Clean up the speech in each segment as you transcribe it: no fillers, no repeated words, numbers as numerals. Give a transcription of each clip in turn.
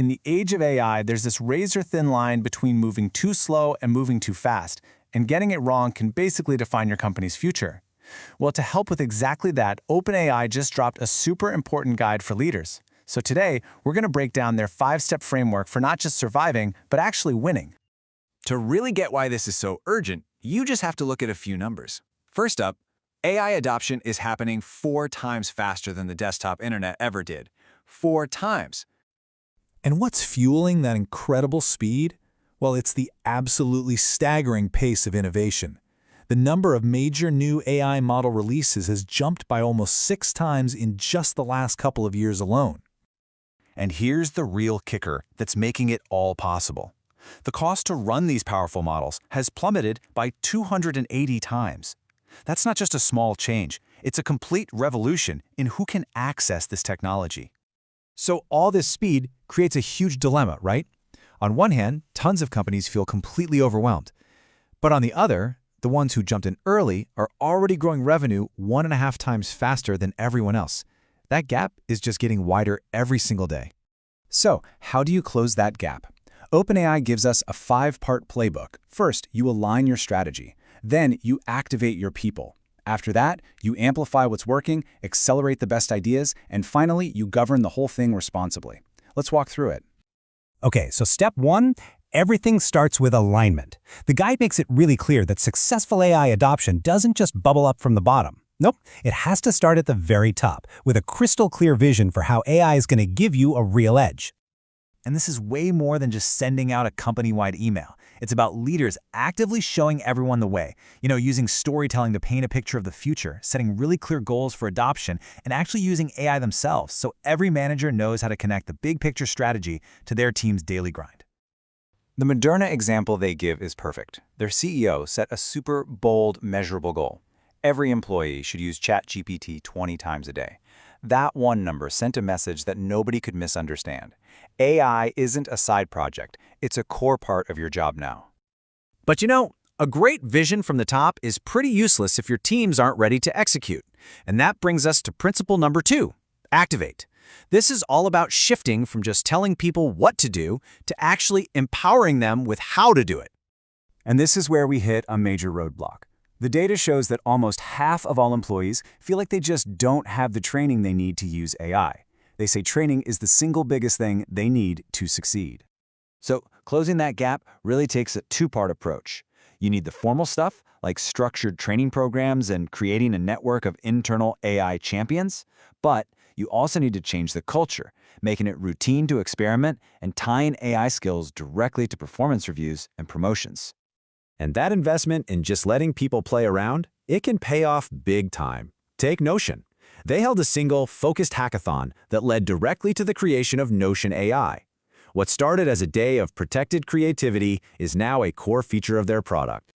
in the age of AI, there's this razor-thin line between moving too slow and moving too fast, and getting it wrong can basically define your company's future. Well, to help with exactly that, OpenAI just dropped a super important guide for leaders. So today, we're going to break down their 5-step framework for not just surviving, but actually winning. To really get why this is so urgent, you just have to look at a few numbers. First up, AI adoption is happening 4 times faster than the desktop internet ever did. 4 times. And what's fueling that incredible speed? Well, it's the absolutely staggering pace of innovation. The number of major new AI model releases has jumped by almost 6 times in just the last couple of years alone. And here's the real kicker that's making it all possible. The cost to run these powerful models has plummeted by 280 times. That's not just a small change, it's a complete revolution in who can access this technology. So all this speed creates a huge dilemma, right? On one hand, tons of companies feel completely overwhelmed. But on the other, the ones who jumped in early are already growing revenue 1.5 times faster than everyone else. That gap is just getting wider every single day. So, how do you close that gap? OpenAI gives us a 5-part playbook. First, you align your strategy. Then, you activate your people. After that, you amplify what's working, accelerate the best ideas, and finally, you govern the whole thing responsibly. Let's walk through it. Okay, so step 1, everything starts with alignment. The guide makes it really clear that successful AI adoption doesn't just bubble up from the bottom. Nope, it has to start at the very top, with a crystal clear vision for how AI is going to give you a real edge. And this is way more than just sending out a company-wide email. It's about leaders actively showing everyone the way, using storytelling to paint a picture of the future, setting really clear goals for adoption, and actually using AI themselves so every manager knows how to connect the big picture strategy to their team's daily grind. The Moderna example they give is perfect. Their CEO set a super bold, measurable goal. Every employee should use ChatGPT 20 times a day. That one number sent a message that nobody could misunderstand. AI isn't a side project. It's a core part of your job now. But a great vision from the top is pretty useless if your teams aren't ready to execute. And that brings us to principle number 2, activate. This is all about shifting from just telling people what to do to actually empowering them with how to do it. And this is where we hit a major roadblock. The data shows that almost half of all employees feel like they just don't have the training they need to use AI. They say training is the single biggest thing they need to succeed. So, closing that gap really takes a 2-part approach. You need the formal stuff, like structured training programs and creating a network of internal AI champions, but you also need to change the culture, making it routine to experiment and tying AI skills directly to performance reviews and promotions. And that investment in just letting people play around, it can pay off big time. Take Notion. They held a single, focused hackathon that led directly to the creation of Notion AI. What started as a day of protected creativity is now a core feature of their product.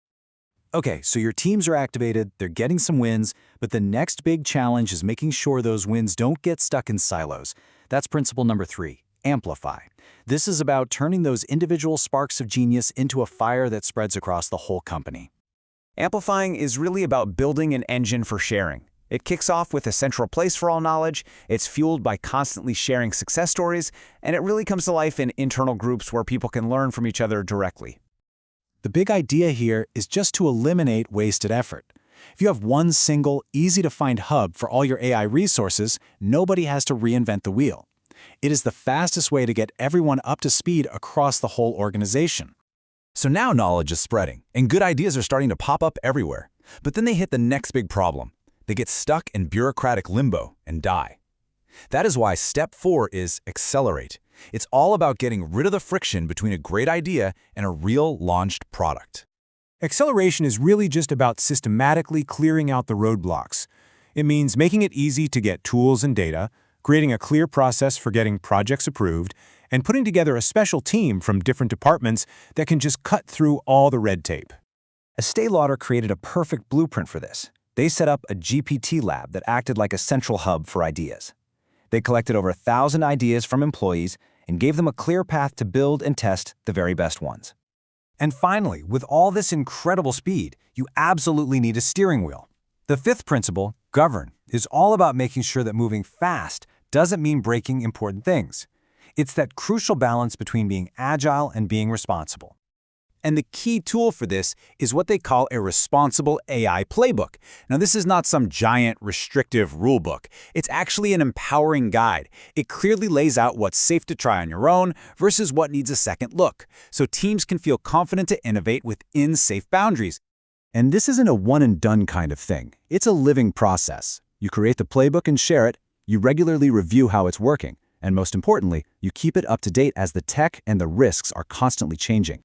Okay, so your teams are activated, they're getting some wins, but the next big challenge is making sure those wins don't get stuck in silos. That's principle number 3, amplify. This is about turning those individual sparks of genius into a fire that spreads across the whole company. Amplifying is really about building an engine for sharing. It kicks off with a central place for all knowledge, it's fueled by constantly sharing success stories, and it really comes to life in internal groups where people can learn from each other directly. The big idea here is just to eliminate wasted effort. If you have one single, easy-to-find hub for all your AI resources, nobody has to reinvent the wheel. It is the fastest way to get everyone up to speed across the whole organization. So now knowledge is spreading, and good ideas are starting to pop up everywhere. But then they hit the next big problem. They get stuck in bureaucratic limbo and die. That is why step 4 is accelerate. It's all about getting rid of the friction between a great idea and a real launched product. Acceleration is really just about systematically clearing out the roadblocks. It means making it easy to get tools and data, creating a clear process for getting projects approved, and putting together a special team from different departments that can just cut through all the red tape. Estee Lauder created a perfect blueprint for this. They set up a GPT lab that acted like a central hub for ideas. They collected over 1,000 ideas from employees and gave them a clear path to build and test the very best ones. And finally, with all this incredible speed, you absolutely need a steering wheel. The 5th principle, govern, is all about making sure that moving fast doesn't mean breaking important things. It's that crucial balance between being agile and being responsible. And the key tool for this is what they call a responsible AI playbook. Now, this is not some giant, restrictive rulebook. It's actually an empowering guide. It clearly lays out what's safe to try on your own versus what needs a second look, so teams can feel confident to innovate within safe boundaries. And this isn't a one-and-done kind of thing. It's a living process. You create the playbook and share it, you regularly review how it's working, and most importantly, you keep it up to date as the tech and the risks are constantly changing.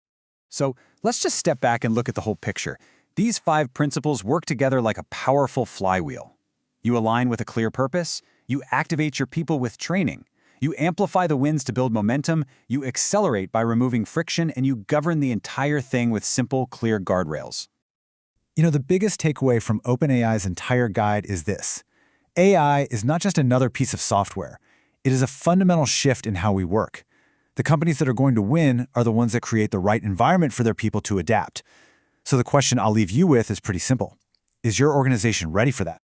So let's just step back and look at the whole picture. These 5 principles work together like a powerful flywheel. You align with a clear purpose, you activate your people with training, you amplify the wins to build momentum, you accelerate by removing friction, and you govern the entire thing with simple, clear guardrails. You know, the biggest takeaway from OpenAI's entire guide is this. AI is not just another piece of software. It is a fundamental shift in how we work. The companies that are going to win are the ones that create the right environment for their people to adapt. So the question I'll leave you with is pretty simple. Is your organization ready for that?